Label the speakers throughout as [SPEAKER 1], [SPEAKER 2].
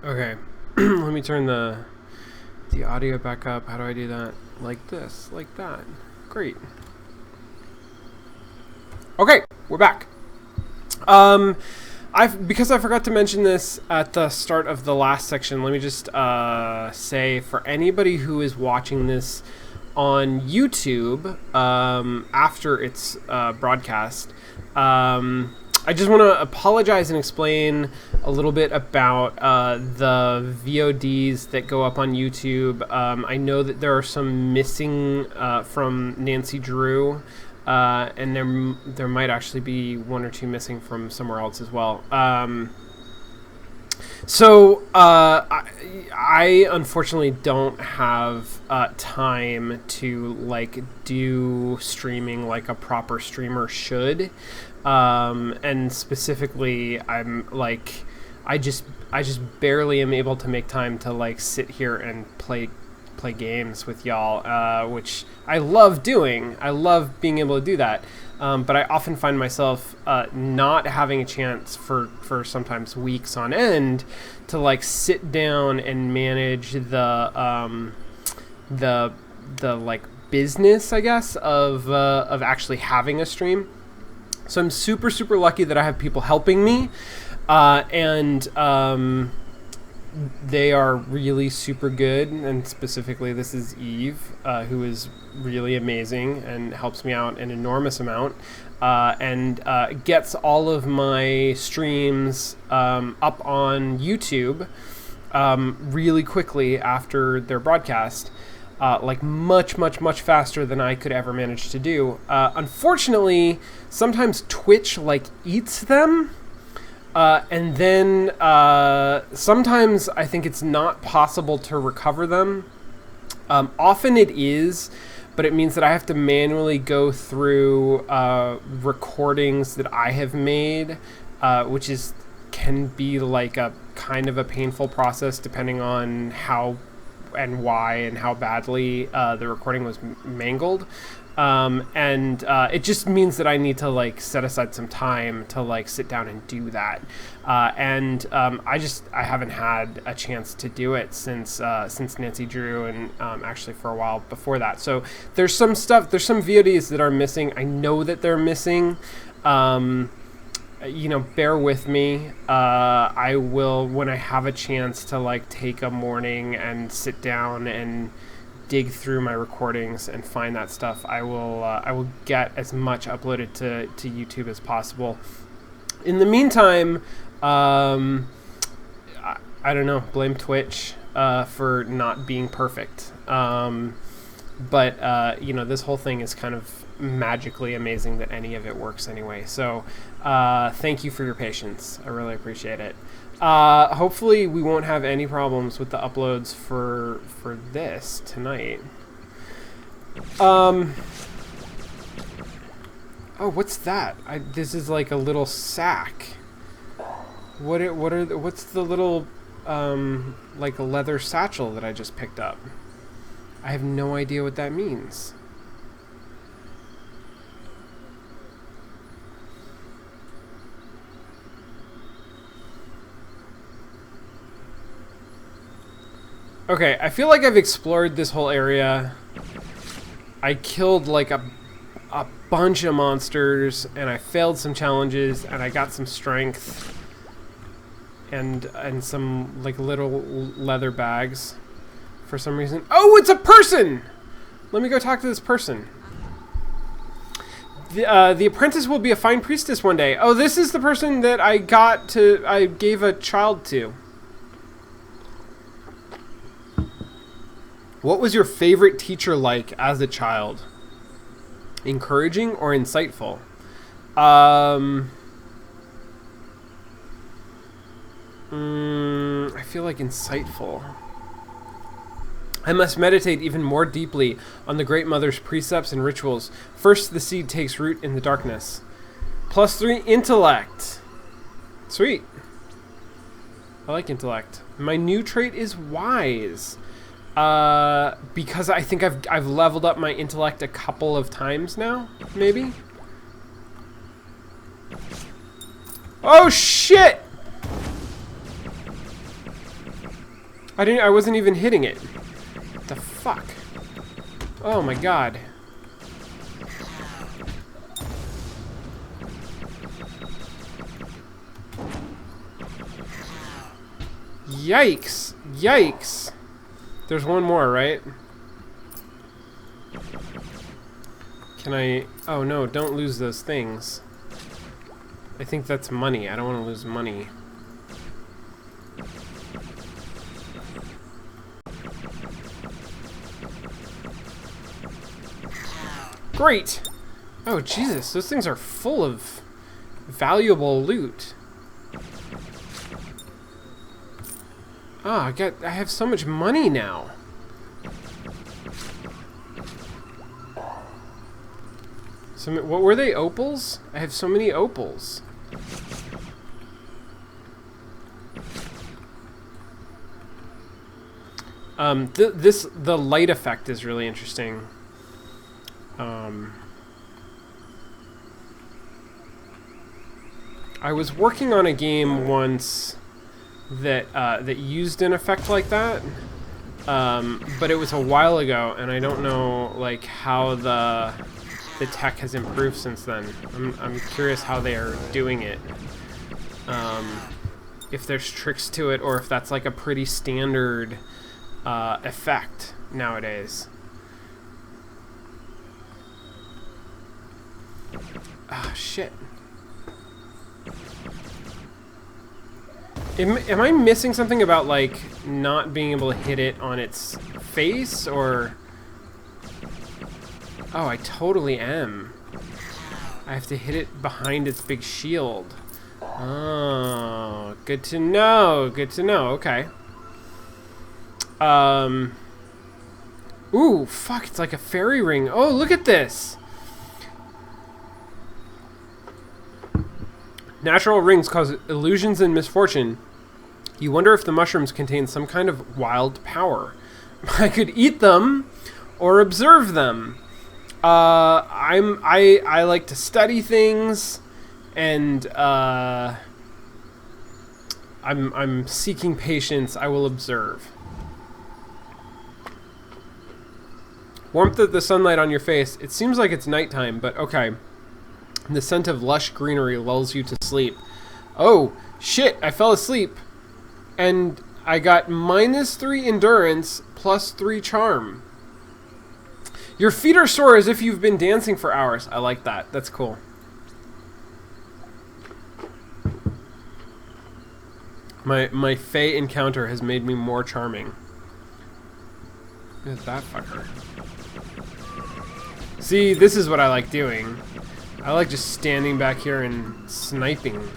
[SPEAKER 1] Okay, let me turn the audio back up. How do I do that? Like this, like that. Great. Okay, we're back. Because I forgot to mention this at the start of the last section. Let me just say, for anybody who is watching this on YouTube after its broadcast, I just want to apologize and explain a little bit about the VODs that go up on YouTube. I know that there are some missing from Nancy Drew, and there might actually be one or two missing from somewhere else as well. I unfortunately don't have time to like do streaming like a proper streamer should. And specifically, I'm like, I just barely am able to make time to like sit here and play games with y'all, which I love doing. I love being able to do that. But I often find myself not having a chance for sometimes weeks on end to like sit down and manage the like business, I guess, of actually having a stream. So I'm super, super lucky that I have people helping me, and they are really super good. And specifically, this is Eve, who is really amazing and helps me out an enormous amount, and gets all of my streams up on YouTube really quickly after their broadcast. Like much faster than I could ever manage to do. Unfortunately, sometimes Twitch like eats them, and then sometimes I think it's not possible to recover them. Often it is, but it means that I have to manually go through recordings that I have made, which can be like a kind of a painful process depending on how and why and how badly the recording was mangled, and it just means that I need to like set aside some time to like sit down and do that, and I haven't had a chance to do it since Nancy Drew, and actually for a while before that. So there's some VODs that are missing. I know that they're missing. Bear with me. I will, when I have a chance to like take a morning and sit down and dig through my recordings and find that stuff, I will get as much uploaded to YouTube as possible. In the meantime, I don't know, blame Twitch for not being perfect. But this whole thing is kind of magically amazing that any of it works anyway. So thank you for your patience. I really appreciate it. Hopefully we won't have any problems with the uploads for this tonight. Oh, what's that? This is like a little sack. What's the little like a leather satchel that I just picked up? I have no idea what that means. Okay, I feel like I've explored this whole area. I killed like a bunch of monsters, and I failed some challenges, and I got some strength, and some like little leather bags for some reason. Oh, it's a person! Let me go talk to this person. The apprentice will be a fine priestess one day. Oh, this is the person that I gave a child to. What was your favorite teacher like as a child? Encouraging or insightful? I feel like insightful. I must meditate even more deeply on the Great Mother's precepts and rituals. First, the seed takes root in the darkness. +3 intellect. Sweet. I like intellect. My new trait is wise. Because I think I've leveled up my intellect a couple of times now, maybe? Oh shit! I wasn't even hitting it. What the fuck? Oh my god. Yikes. Yikes. There's one more, right? Can I... Oh no, don't lose those things. I think that's money. I don't want to lose money. Great! Oh Jesus, those things are full of valuable loot. Ah, I have so much money now. What were they, opals? I have so many opals. The light effect is really interesting. I was working on a game once that that used an effect like that, but it was a while ago, and I don't know like how the tech has improved since then. I'm curious how they are doing it. If there's tricks to it, or if that's like a pretty standard effect nowadays. Ah, shit. Am I missing something about, like, not being able to hit it on its face, or... Oh, I totally am. I have to hit it behind its big shield. Oh, good to know. Good to know. Okay. Ooh, fuck, it's like a fairy ring. Oh, look at this. Natural rings cause illusions and misfortune. You wonder if the mushrooms contain some kind of wild power. I could eat them or observe them. I like to study things, and I'm seeking patience. I will observe. Warmth of the sunlight on your face. It seems like it's nighttime, but okay. The scent of lush greenery lulls you to sleep. Oh, shit, I fell asleep. And I got -3 endurance, +3 charm. Your feet are sore as if you've been dancing for hours. I like that. That's cool. My Fey encounter has made me more charming. Look at that fucker. See, this is what I like doing. I like just standing back here and sniping.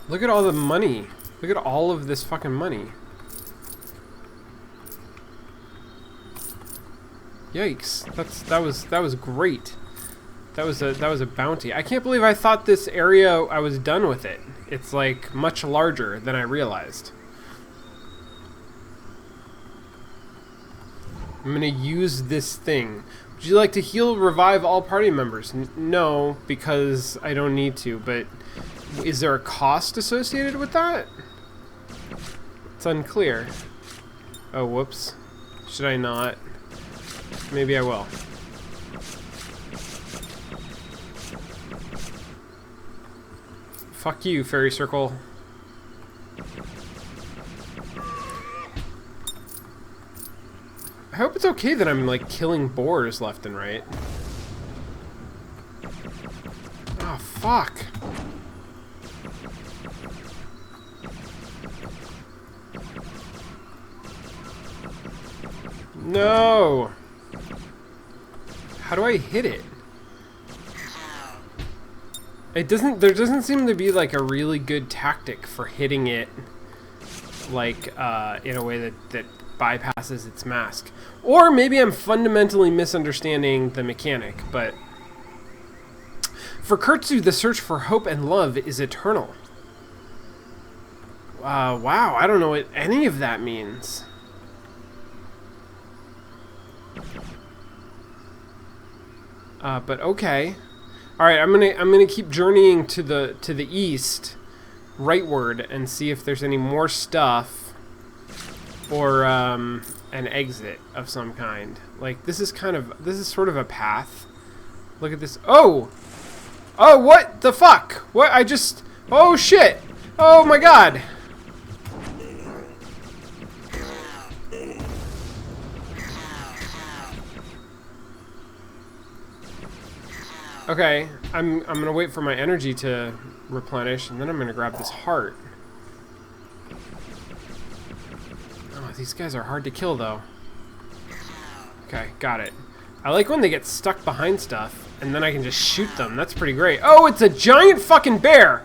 [SPEAKER 1] Look at all the money. Look at all of this fucking money. Yikes. That was great. That was a bounty. I can't believe I thought this area I was done with it. It's like much larger than I realized. I'm gonna use this thing. Would you like to heal, revive all party members? No, because I don't need to, but is there a cost associated with that? It's unclear. Oh, whoops. Should I not? Maybe I will. Fuck you, fairy circle. I hope it's okay that I'm, like, killing boars left and right. Oh, fuck. No! How do I hit it? There doesn't seem to be, like, a really good tactic for hitting it, like, in a way that bypasses its mask. Or maybe I'm fundamentally misunderstanding the mechanic, but... For Kurtzu, the search for hope and love is eternal. Wow, I don't know what any of that means. But okay. All right, I'm gonna keep journeying to the east, rightward and see if there's any more stuff or an exit of some kind. Like, this is sort of a path. Look at this. Oh! Oh, what the fuck? What? Oh, shit! Oh, my God! Okay, I'm gonna wait for my energy to replenish, and then I'm gonna grab this heart. Oh, these guys are hard to kill, though. Okay, got it. I like when they get stuck behind stuff, and then I can just shoot them. That's pretty great. Oh, it's a giant fucking bear!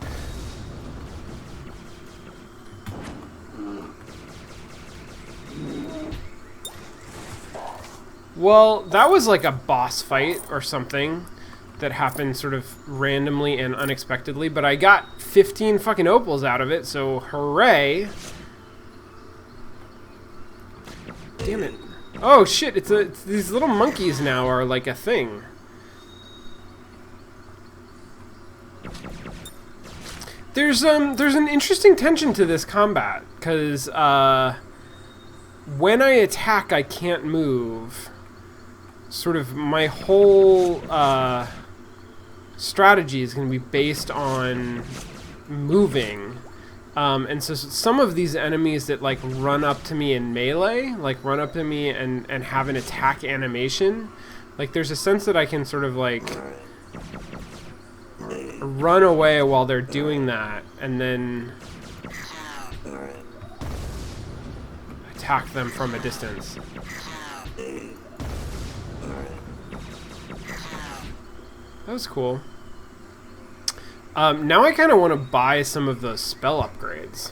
[SPEAKER 1] Well, that was like a boss fight or something that happened sort of randomly and unexpectedly, but I got 15 fucking opals out of it, so hooray. Damn it. Oh shit, it's these little monkeys now are like a thing. There's an interesting tension to this combat, because when I attack I can't move. Sort of my whole strategy is going to be based on moving. And so some of these enemies that like run up to me in melee, like run up to me and have an attack animation, like there's a sense that I can sort of like run away while they're doing that and then attack them from a distance. That was cool. Now I kind of want to buy some of those spell upgrades.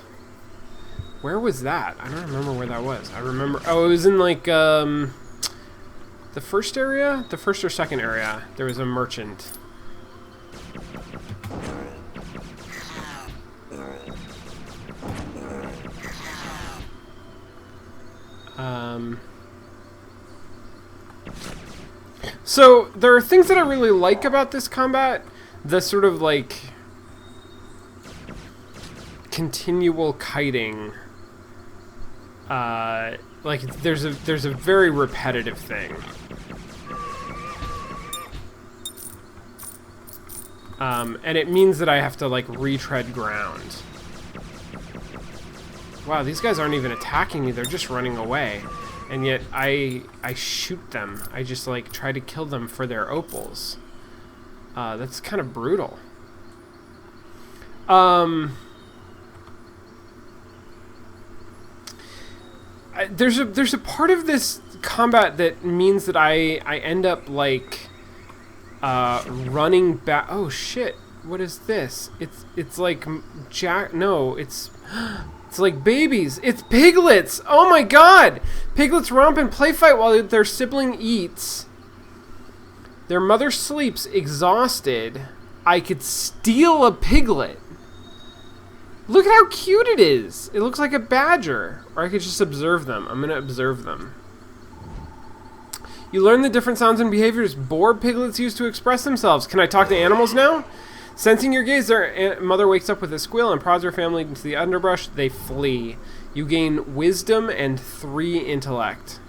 [SPEAKER 1] Where was that? I don't remember where that was. I remember... Oh, it was in, like, the first area? The first or second area. There was a merchant. So, there are things that I really like about this combat. The sort of, like, continual kiting. Like, there's a very repetitive thing. And it means that I have to, like, retread ground. Wow, these guys aren't even attacking me, they're just running away. And yet, I shoot them. I just, like, try to kill them for their opals. That's kind of brutal. There's a part of this combat that means that I end up, like, running back. Oh, shit. What is this? It's like no, it's like babies. It's piglets. Oh my god. Piglets romp and play fight while their sibling eats. Their mother sleeps exhausted. I could steal a piglet. Look at how cute it is. It looks like a badger. Or I could just observe them. I'm gonna observe them. You learn the different sounds and behaviors boar piglets use to express themselves. Can I talk to animals now? Sensing your gaze, their mother wakes up with a squeal and prods her family into the underbrush. They flee. You gain wisdom and 3 intellect.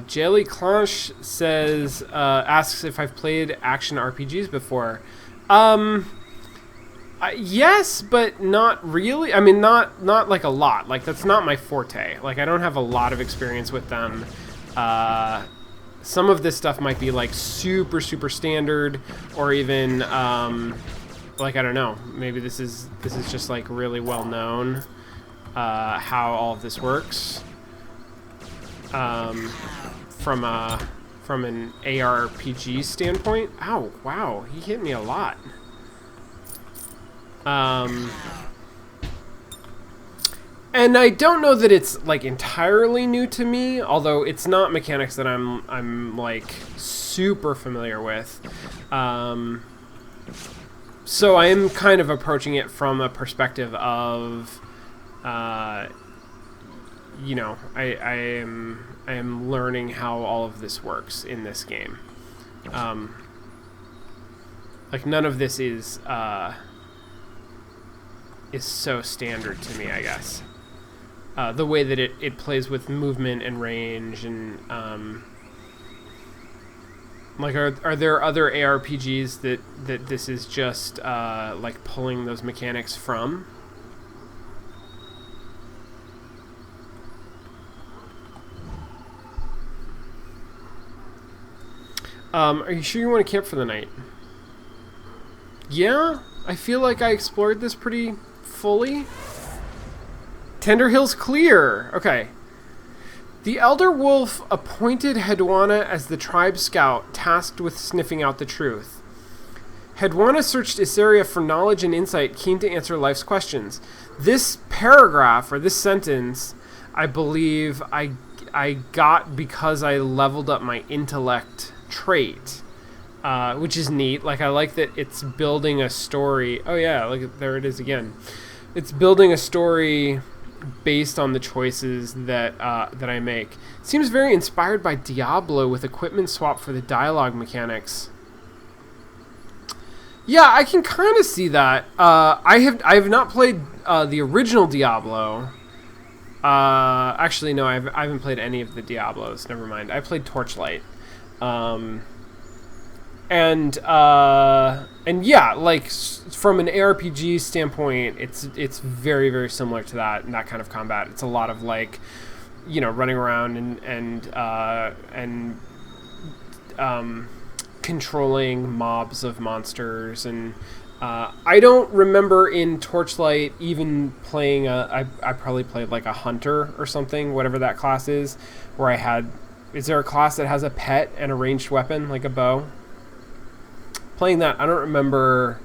[SPEAKER 1] Jelly Clanche says, asks if I've played action RPGs before. Yes, but not really. I mean, not like a lot. Like, that's not my forte. Like, I don't have a lot of experience with them. Some of this stuff might be, like, super, super standard, or even, like, I don't know. Maybe this is just, like, really well known, how all of this works. From an ARPG standpoint. Ow, wow, he hit me a lot. And I don't know that it's like entirely new to me, although it's not mechanics that I'm like super familiar with. So I am kind of approaching it from a perspective of, you know, I am learning how all of this works in this game. Like none of this is so standard to me, I guess. The way that it plays with movement and range and like are there other ARPGs that this is just like pulling those mechanics from? Are you sure you want to camp for the night? Yeah, I feel like I explored this pretty fully. Tender Hill's clear. Okay. The Elder Wolf appointed Hedwana as the tribe scout tasked with sniffing out the truth. Hedwana searched Issaria for knowledge and insight, keen to answer life's questions. This paragraph, or this sentence, I believe I got because I leveled up my intellect trait, which is neat. Like, I like that it's building a story. Oh yeah, look, there it is again. It's building a story based on the choices that I make. It seems very inspired by Diablo with equipment swap for the dialogue mechanics. Yeah, I can kind of see that. I have not played the original Diablo. Actually, no, I haven't played any of the Diablos. Never mind. I played Torchlight. And yeah, like from an ARPG standpoint, it's very, very similar to that and that kind of combat. It's a lot of like, you know, running around and controlling mobs of monsters. And I don't remember in Torchlight even playing I probably played like a hunter or something, whatever that class is, where I had. Is there a class that has a pet and a ranged weapon like a bow? Playing that, I don't remember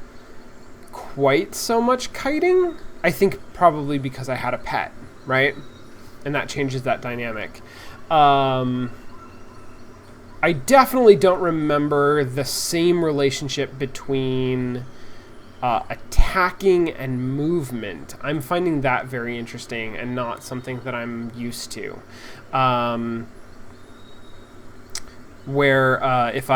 [SPEAKER 1] quite so much kiting. I think probably because I had a pet, right? And that changes that dynamic. I definitely don't remember the same relationship between attacking and movement. I'm finding that very interesting and not something that I'm used to. Where if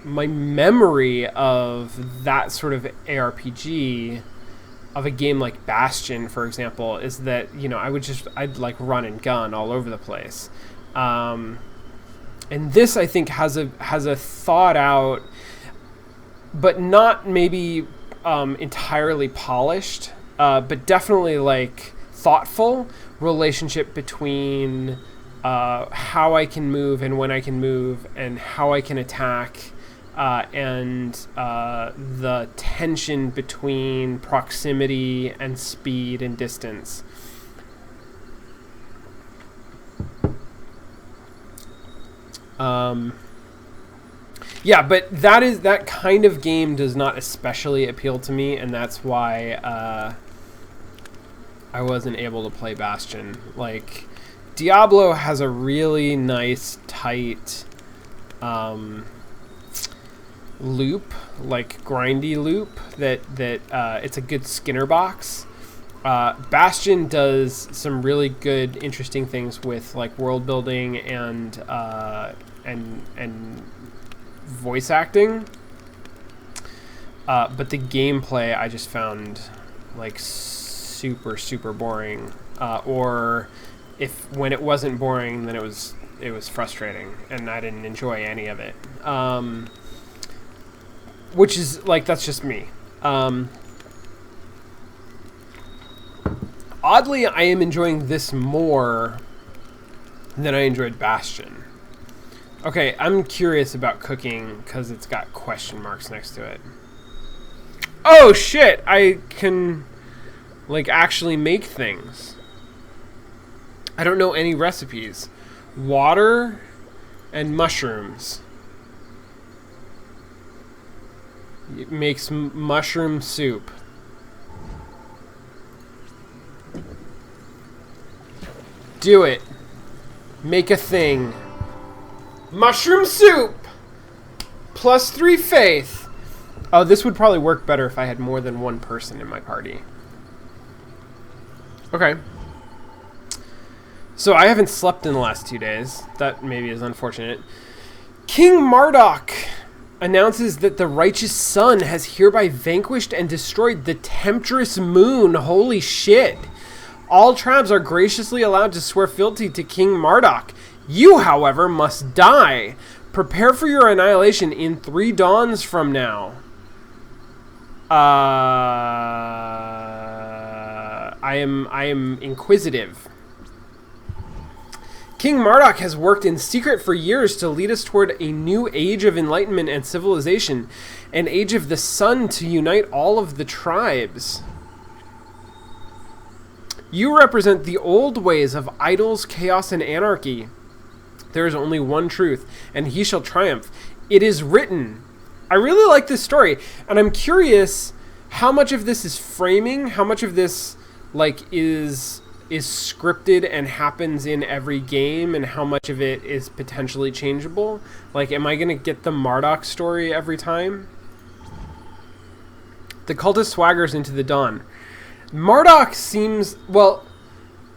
[SPEAKER 1] my memory of that sort of ARPG of a game like Bastion, for example, is that, you know, I'd like run and gun all over the place. And this, I think, has a thought out, but not maybe entirely polished, but definitely like thoughtful relationship between how I can move and when I can move and how I can attack, and the tension between proximity and speed and distance. Yeah, but that kind of game does not especially appeal to me, and that's why I wasn't able to play Bastion. Like, Diablo has a really nice, tight loop, like grindy loop, that it's a good Skinner box. Bastion does some really good, interesting things with like world building and voice acting. But the gameplay I just found like super, super boring. Or if when it wasn't boring, then it was frustrating, and I didn't enjoy any of it. Which is like, that's just me. Oddly, I am enjoying this more than I enjoyed Bastion. Okay, I'm curious about cooking because it's got question marks next to it. Oh shit! I can like actually make things. I don't know any recipes. Water and mushrooms. It makes mushroom soup. Do it. Make a thing. Mushroom soup! +3 faith. Oh, this would probably work better if I had more than one person in my party. Okay. So I haven't slept in the last 2 days. That maybe is unfortunate. King Marduk announces that the righteous sun has hereby vanquished and destroyed the temptress moon. Holy shit. All tribes are graciously allowed to swear fealty to King Marduk. You, however, must die. Prepare for your annihilation in 3 dawns from now. I am inquisitive. King Marduk has worked in secret for years to lead us toward a new age of enlightenment and civilization, an age of the sun to unite all of the tribes. You represent the old ways of idols, chaos, and anarchy. There is only one truth, and he shall triumph. It is written. I really like this story, and I'm curious how much of this is framing, how much of this is scripted and happens in every game, and how much of it is potentially changeable. Am I gonna get the Marduk story every time? The cultist swaggers into the dawn. Marduk seems, well,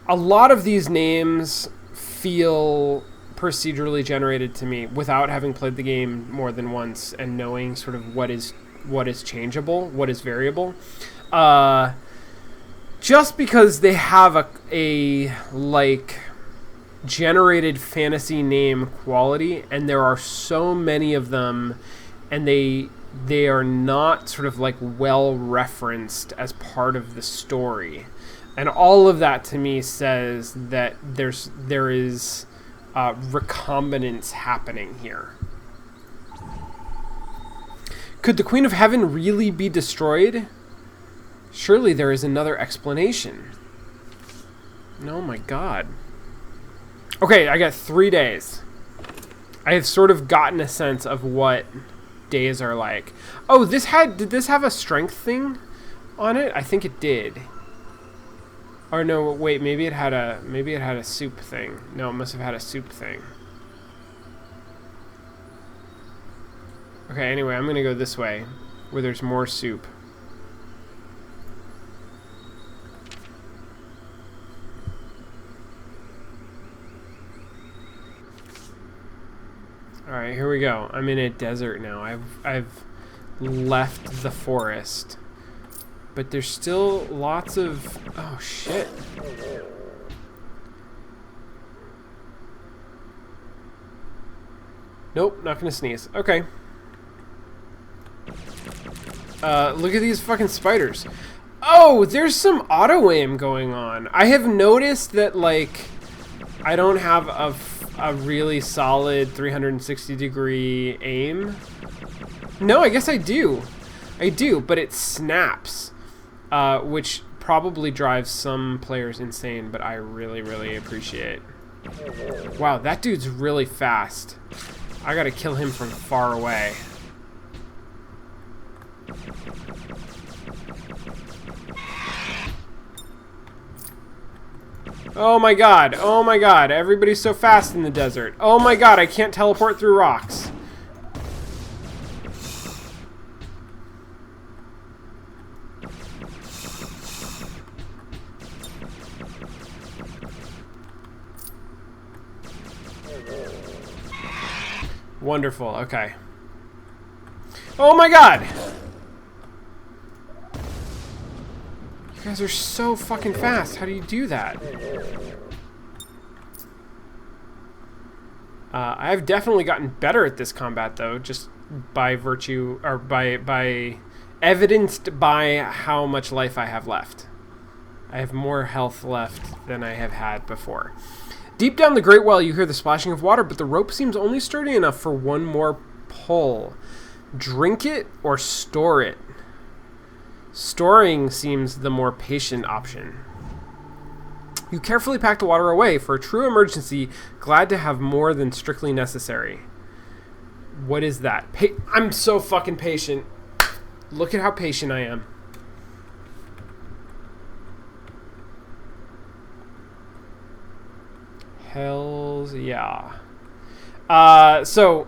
[SPEAKER 1] a lot of these names feel procedurally generated to me without having played the game more than once and knowing sort of what is changeable, what is variable. Just because they have a generated fantasy name quality, and there are so many of them, and they are not sort of well referenced as part of the story, and all of that to me says that there is recombinance happening here. Could the Queen of Heaven really be destroyed? Surely there is another explanation. Oh my god. Okay, I got 3 days. I have sort of gotten a sense of what days are like. Oh, did this have a strength thing on it? I think it did. Or no, wait, maybe it had a soup thing. No, it must have had a soup thing. Okay, anyway, I'm gonna go this way, where there's more soup. Alright, here we go. I'm in a desert now. I've left the forest. But there's still lots of... Oh, shit. Nope, not gonna sneeze. Okay. Look at these fucking spiders. Oh, there's some auto-aim going on. I have noticed that, I don't have a really solid 360-degree aim. No, I guess I do. I do, but it snaps. Which probably drives some players insane, but I really, really appreciate. Wow, that dude's really fast. I gotta kill him from far away. Oh my god, oh my god, everybody's so fast in the desert. Oh my god, I can't teleport through rocks. Wonderful, okay. Oh my god! You guys are so fucking fast. How do you do that? I've definitely gotten better at this combat, though, just by virtue, or by evidenced by how much life I have left. I have more health left than I have had before. Deep down the great well, you hear the splashing of water, but the rope seems only sturdy enough for one more pull. Drink it or store it? Storing seems the more patient option. You carefully pack the water away for a true emergency, glad to have more than strictly necessary. What is that? I'm so fucking patient. Look at how patient I am. Hells yeah. So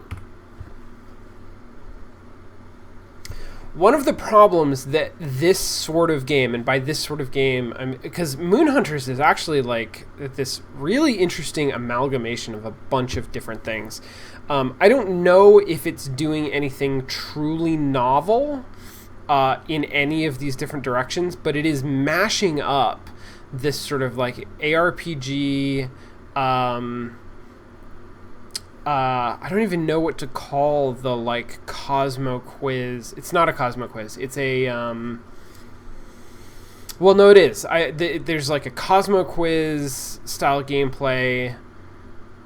[SPEAKER 1] one of the problems that this sort of game, and by this sort of game, because Moon Hunters is actually like this really interesting amalgamation of a bunch of different things. I don't know if it's doing anything truly novel in any of these different directions, but it is mashing up this sort of like ARPG. I don't even know what to call the like Cosmo quiz. It's not a Cosmo quiz. It's a well, no, it is. There's like a Cosmo quiz style gameplay.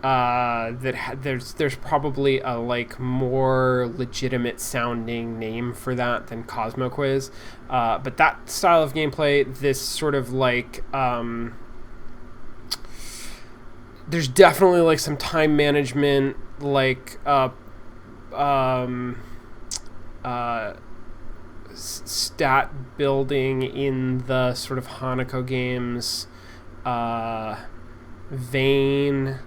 [SPEAKER 1] There's probably a like more legitimate sounding name for that than Cosmo quiz. But that style of gameplay, this sort of like there's definitely like some time management, like stat building in the sort of Hanako games vein,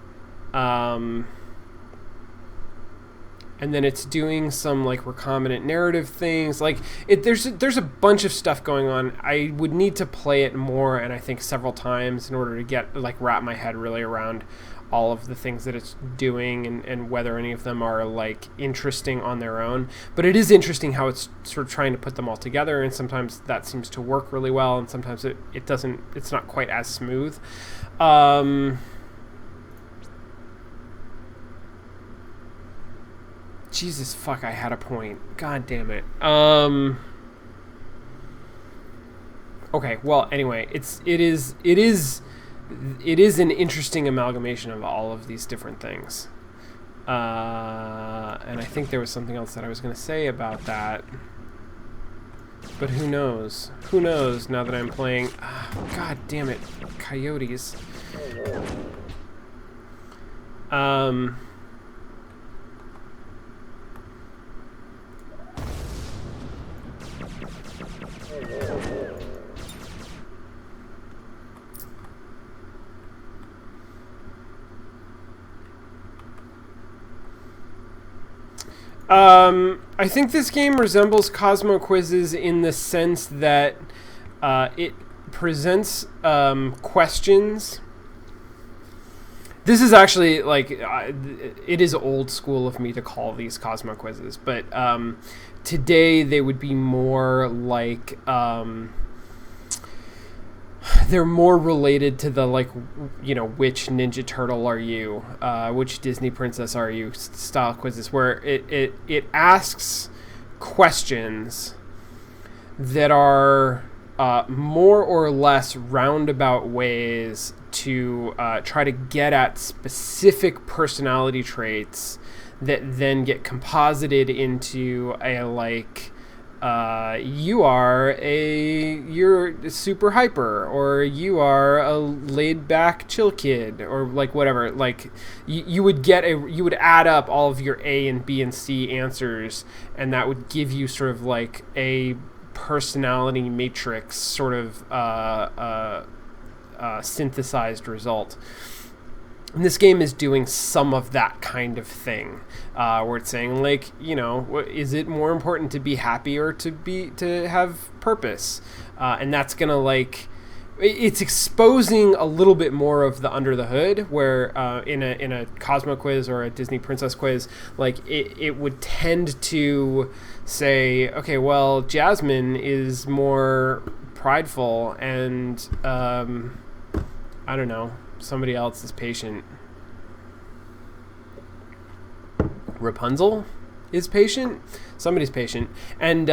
[SPEAKER 1] and then it's doing some like recombinant narrative things. Like there's a bunch of stuff going on. I would need to play it more, and I think several times, in order to get like wrap my head really around all of the things that it's doing, and whether any of them are like interesting on their own. But it is interesting how it's sort of trying to put them all together, and sometimes that seems to work really well, and sometimes it doesn't. It's not quite as smooth. Jesus fuck, I had a point. God damn it. Okay, well, anyway, it is an interesting amalgamation of all of these different things. And I think there was something else that I was going to say about that. But who knows? Who knows now that I'm playing... God damn it. Coyotes. I think this game resembles Cosmo Quizzes in the sense that it presents questions. This is actually like it is old school of me to call these Cosmo Quizzes, but today they would be more like they're more related to the, like, you know, which Ninja Turtle are you, which Disney princess are you style quizzes, where it asks questions that are more or less roundabout ways to try to get at specific personality traits that then get composited into a, like, you're super hyper, or you are a laid back chill kid, or like whatever. Like you would add up all of your A and B and C answers, and that would give you sort of like a personality matrix sort of synthesized result. And this game is doing some of that kind of thing, where it's saying, like, you know, is it more important to be happy or to have purpose? And that's gonna, like, it's exposing a little bit more of the under the hood, where in a Cosmo quiz or a Disney princess quiz, like it would tend to say, okay, well, Jasmine is more prideful, and I don't know, somebody else is patient. Rapunzel is patient. Somebody's patient, and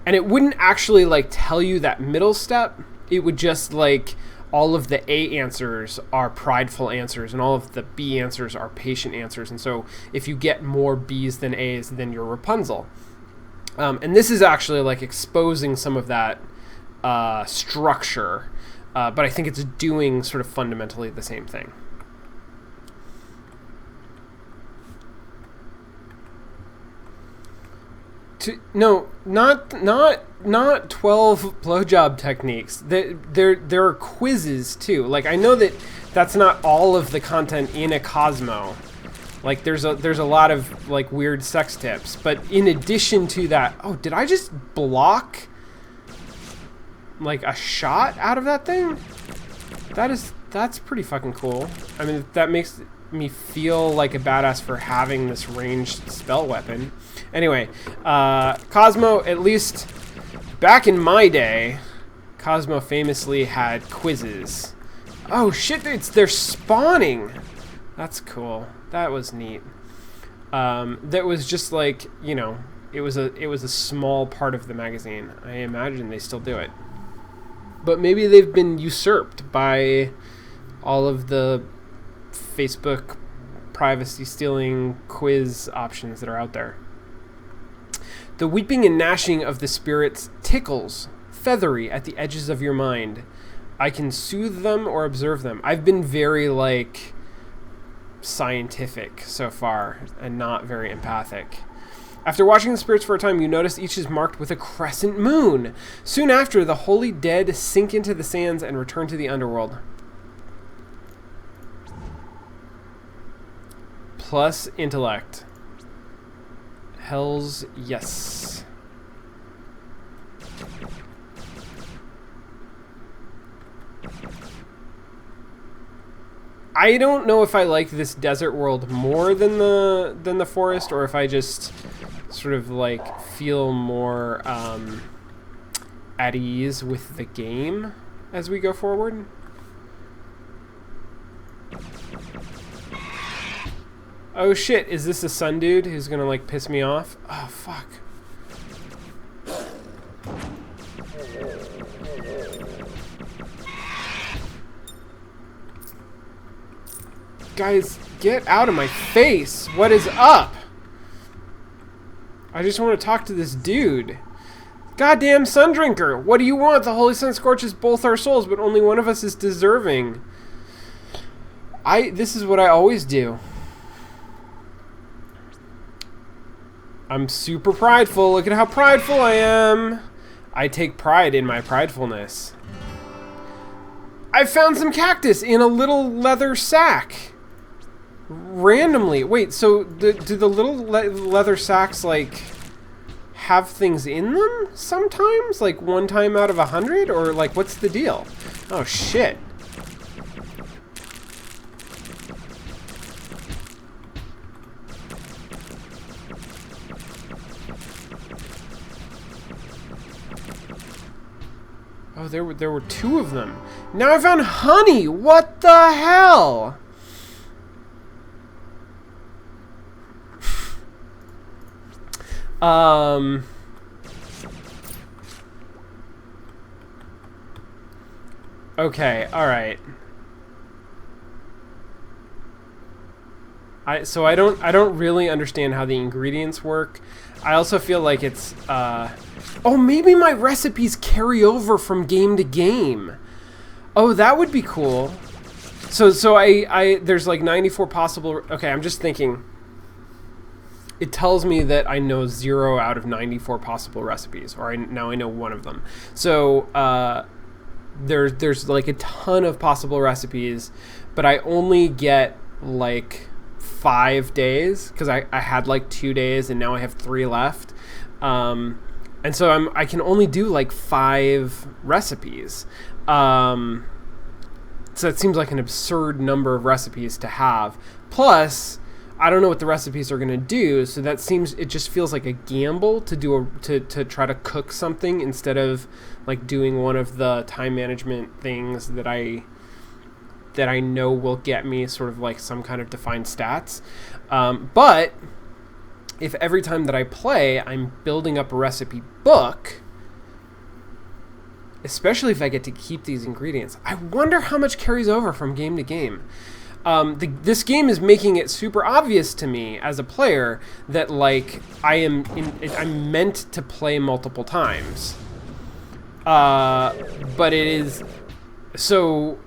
[SPEAKER 1] it wouldn't actually like tell you that middle step. It would just, like, all of the A answers are prideful answers, and all of the B answers are patient answers. And so if you get more B's than A's, then you're Rapunzel. And this is actually like exposing some of that structure. But I think it's doing sort of fundamentally the same thing. No, not 12 blowjob techniques. There are quizzes too. Like, I know that that's not all of the content in a Cosmo. Like there's a lot of like weird sex tips, but in addition to that, oh, did I just block like a shot out of that thing? That's pretty fucking cool. I mean, that makes me feel like a badass for having this ranged spell weapon. Anyway, Cosmo, at least back in my day, Cosmo famously had quizzes. Oh shit, they're spawning. That's cool. That was neat. That was just like, you know, it was a small part of the magazine. I imagine they still do it. But maybe they've been usurped by all of the Facebook privacy stealing quiz options that are out there. The weeping and gnashing of the spirits tickles, feathery at the edges of your mind. I can soothe them or observe them. I've been very like scientific so far and not very empathic. After watching the spirits for a time, you notice each is marked with a crescent moon. Soon after, the holy dead sink into the sands and return to the underworld. Plus intellect. Hells yes. I don't know if I like this desert world more than the forest, or if I just sort of like feel more at ease with the game as we go forward. Oh shit, is this a sun dude who's gonna like piss me off? Oh fuck. Guys, get out of my face! What is up? I just want to talk to this dude. Goddamn sun drinker! What do you want? The holy sun scorches both our souls, but only one of us is deserving. This is what I always do. I'm super prideful. Look at how prideful I am. I take pride in my pridefulness. I found some cactus in a little leather sack. Randomly. Wait, so do the little leather sacks, like, have things in them sometimes? Like, one time out of 100? Or, like, what's the deal? Oh, shit. Oh, there were two of them. Now I found honey! What the hell? Okay, alright. So I don't really understand how the ingredients work. I also feel like it's oh, maybe my recipes carry over from game to game. Oh, that would be cool. So I there's like 94 possible. Okay, I'm just thinking. It tells me that I know 0 out of 94 possible recipes, or now I know one of them. So there's like a ton of possible recipes, but I only get like 5 days because I had like 2 days and now I have 3 left. And so I can only do like 5 recipes. So it seems like an absurd number of recipes to have. Plus, I don't know what the recipes are going to do, so it just feels like a gamble to try to cook something instead of like doing one of the time management things that I know will get me sort of like some kind of defined stats. But if every time that I play, I'm building up a recipe book, especially if I get to keep these ingredients, I wonder how much carries over from game to game. This game is making it super obvious to me as a player that like I'm meant to play multiple times. But it is so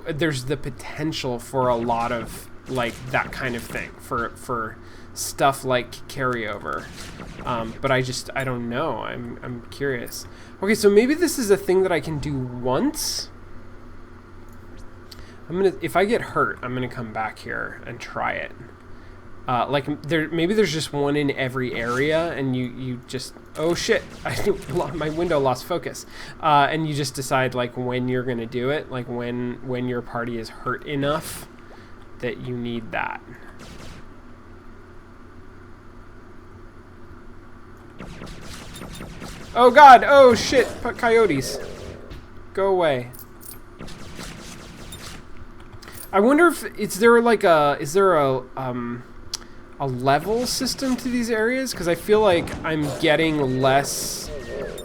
[SPEAKER 1] there's the potential for a lot of like that kind of thing for stuff like carryover. But I don't know. I'm curious. Okay, so maybe this is a thing that I can do once. if I get hurt, I'm gonna come back here and try it. Like maybe there's just one in every area, and you just, oh shit, my window lost focus, and you just decide like when you're gonna do it, like when your party is hurt enough that you need that. Oh god, oh shit, coyotes, go away. I wonder if is there a level system to these areas, because I feel like I'm getting less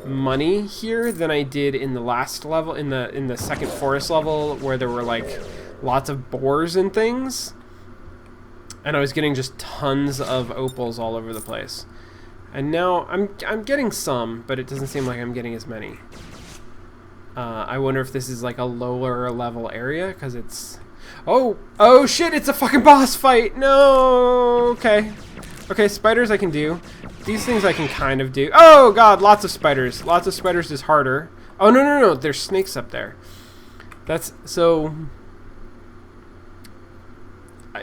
[SPEAKER 1] money here than I did in the last level, in the second forest level, where there were like lots of boars and things, and I was getting just tons of opals all over the place. And now I'm getting some, but it doesn't seem like I'm getting as many. I wonder if this is like a lower level area, because it's... Oh shit, it's a fucking boss fight! No! Okay, spiders I can do. These things I can kind of do. Oh god, lots of spiders. Lots of spiders is harder. Oh no, there's snakes up there. That's so...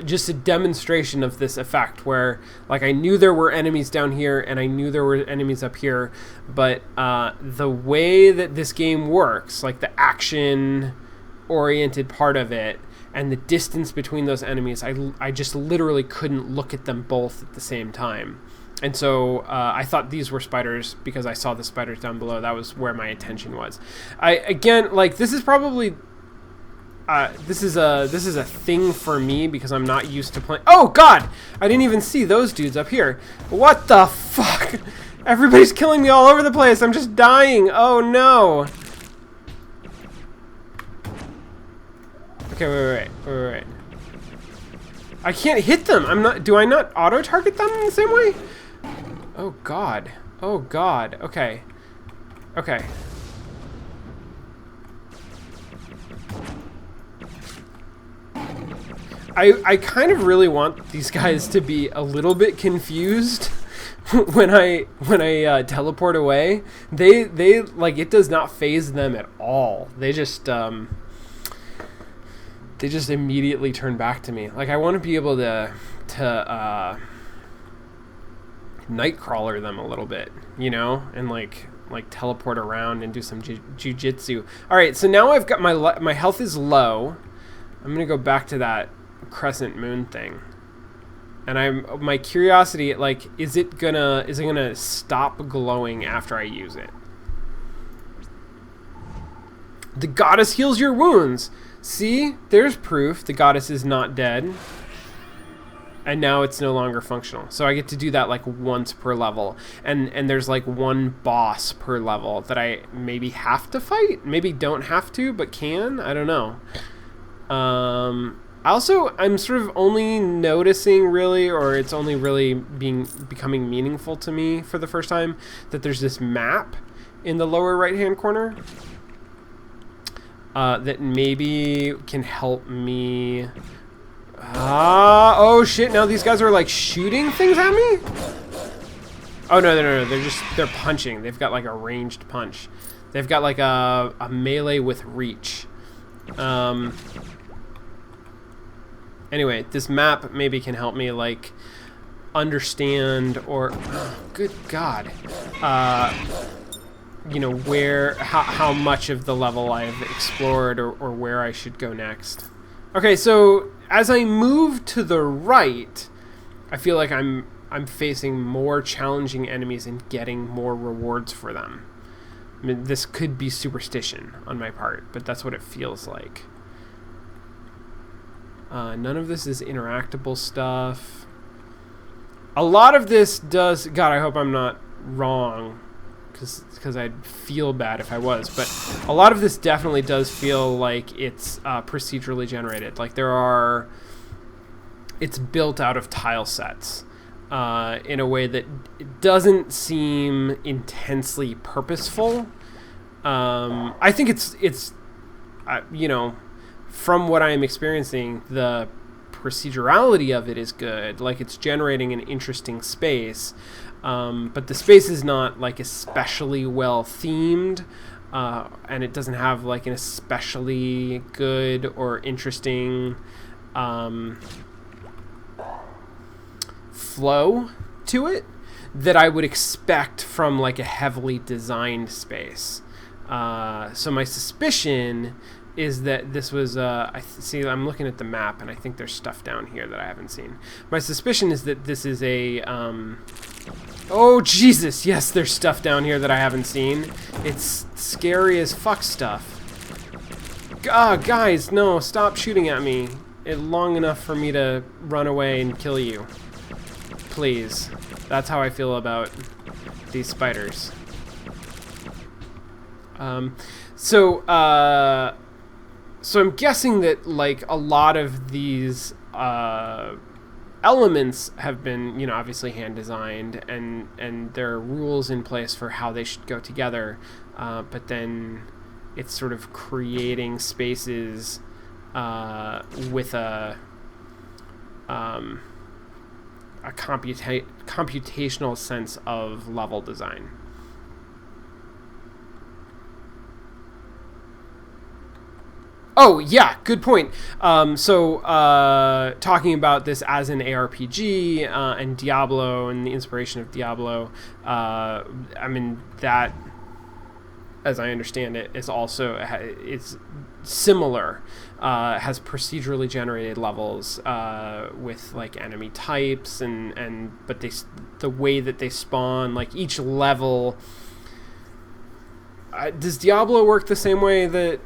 [SPEAKER 1] just a demonstration of this effect where, like, I knew there were enemies down here and I knew there were enemies up here, but the way that this game works, like the action-oriented part of it, and the distance between those enemies, I just literally couldn't look at them both at the same time. And so I thought these were spiders because I saw the spiders down below. That was where my attention was. Again, like, this is probably... this is a thing for me because I'm not used to playing. Oh god! I didn't even see those dudes up here. What the fuck? Everybody's killing me all over the place. I'm just dying. Oh no. Okay, wait. I can't hit them. Do I not auto target them in the same way? Oh god. Oh god. Okay. I kind of really want these guys to be a little bit confused when I teleport away. They like, it does not faze them at all. They just immediately turn back to me. Like, I want to be able to nightcrawler them a little bit, you know, and like teleport around and do some jujitsu. All right, so now I've got my health is low. I'm gonna go back to that crescent moon thing, and my curiosity, like, is it gonna stop glowing after I use it? The goddess heals your wounds. See, there's proof the goddess is not dead, and now it's no longer functional. So I get to do that like once per level, and there's like one boss per level that I maybe have to fight, maybe don't have to, but can. I don't know. Also, I'm sort of only noticing, really, or it's only really becoming meaningful to me for the first time, that there's this map in the lower right-hand corner that maybe can help me. Oh shit! Now these guys are like shooting things at me. Oh no! They're punching. They've got like a ranged punch. They've got like a melee with reach. Anyway, this map maybe can help me like understand, or good god, you know, how much of the level I've explored, or where I should go next. Okay, so as I move to the right, I feel like I'm facing more challenging enemies and getting more rewards for them. I mean, this could be superstition on my part, but that's what it feels like. None of this is interactable stuff. A lot of this does... God, I hope I'm not wrong, because I'd feel bad if I was. But a lot of this definitely does feel like it's procedurally generated. Like it's built out of tile sets in a way that doesn't seem intensely purposeful. I think it's you know, from what I am experiencing, the procedurality of it is good. Like, it's generating an interesting space, but the space is not like especially well themed. and it doesn't have like an especially good or interesting flow to it that I would expect from like a heavily designed space. So my suspicion is that this was I'm looking at the map and I think there's stuff down here that I haven't seen. My suspicion is that this is a oh Jesus, yes, there's stuff down here that I haven't seen. It's scary as fuck stuff. Guys, no, stop shooting at me long enough for me to run away and kill you. Please. That's how I feel about these spiders. So I'm guessing that like a lot of these elements have been, you know, obviously hand designed, and there are rules in place for how they should go together. But then it's sort of creating spaces with a computational sense of level design. Oh, yeah, good point. Talking about this as an ARPG and Diablo and the inspiration of Diablo, I mean, that, as I understand it, is also, it's similar, has procedurally generated levels with like enemy types but the way that they spawn, like each level. Does Diablo work the same way that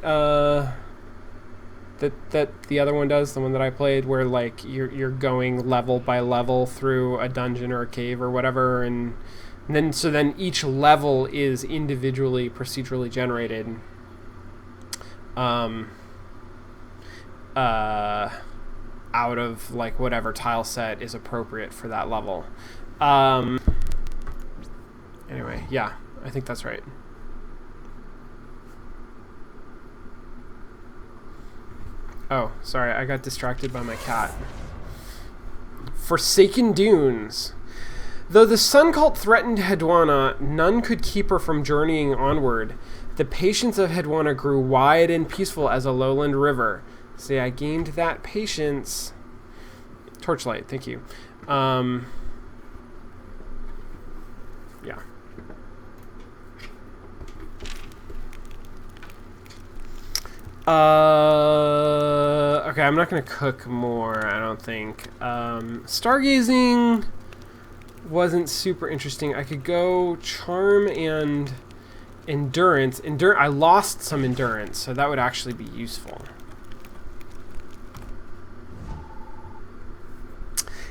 [SPEAKER 1] that the other one does, the one that I played, where like you're going level by level through a dungeon or a cave or whatever, and then each level is individually procedurally generated out of like whatever tile set is appropriate for that level. Anyway, yeah, I think that's right. Oh, sorry, I got distracted by my cat. Forsaken Dunes. Though the sun cult threatened Hedwana, none could keep her from journeying onward. The patience of Hedwana grew wide and peaceful as a lowland river. See, I gained that patience. Torchlight, thank you. Yeah. Okay, I'm not gonna cook more, I don't think. Stargazing wasn't super interesting. I could go charm and endurance. I lost some endurance, so that would actually be useful.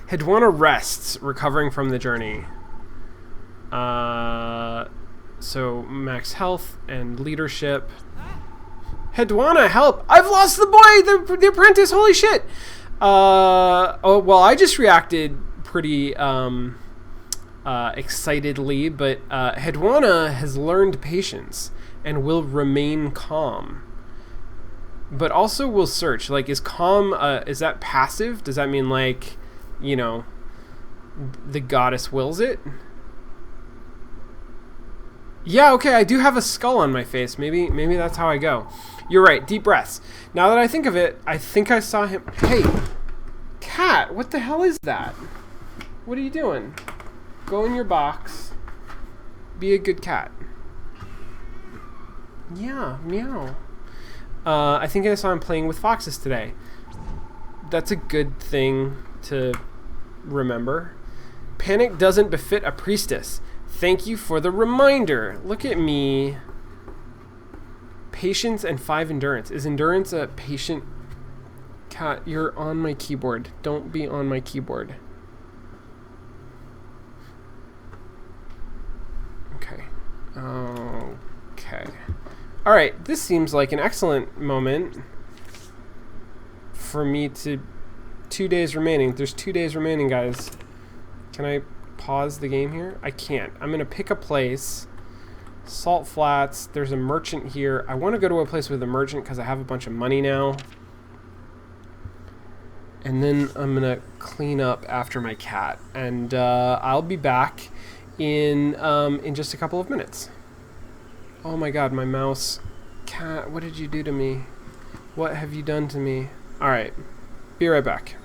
[SPEAKER 1] Hedwana rests, recovering from the journey. So max health and leadership. Hedwana, help! I've lost the boy! The apprentice! Holy shit! Oh, well, I just reacted pretty excitedly, but Hedwana has learned patience and will remain calm. But also will search. Like, is calm, is that passive? Does that mean, like, you know, the goddess wills it? Yeah, okay, I do have a skull on my face. Maybe that's how I go. You're right, deep breaths. Now that I think of it, I think I saw him. Hey, cat, what the hell is that? What are you doing? Go in your box. Be a good cat. Yeah, meow. I think I saw him playing with foxes today. That's a good thing to remember. Panic doesn't befit a priestess. Thank you for the reminder. Look at me. Patience and 5 endurance. Is endurance a patient? Cat, you're on my keyboard. Don't be on my keyboard. Okay. Okay. All right. This seems like an excellent moment for me to... 2 days remaining. There's 2 days remaining, guys. Can I pause the game here? I can't. I'm going to pick a place. Salt Flats. There's a merchant here. I want to go to a place with a merchant because I have a bunch of money now. And then I'm going to clean up after my cat. And I'll be back in just a couple of minutes. Oh my god, my mouse. Cat, what did you do to me? What have you done to me? Alright, be right back.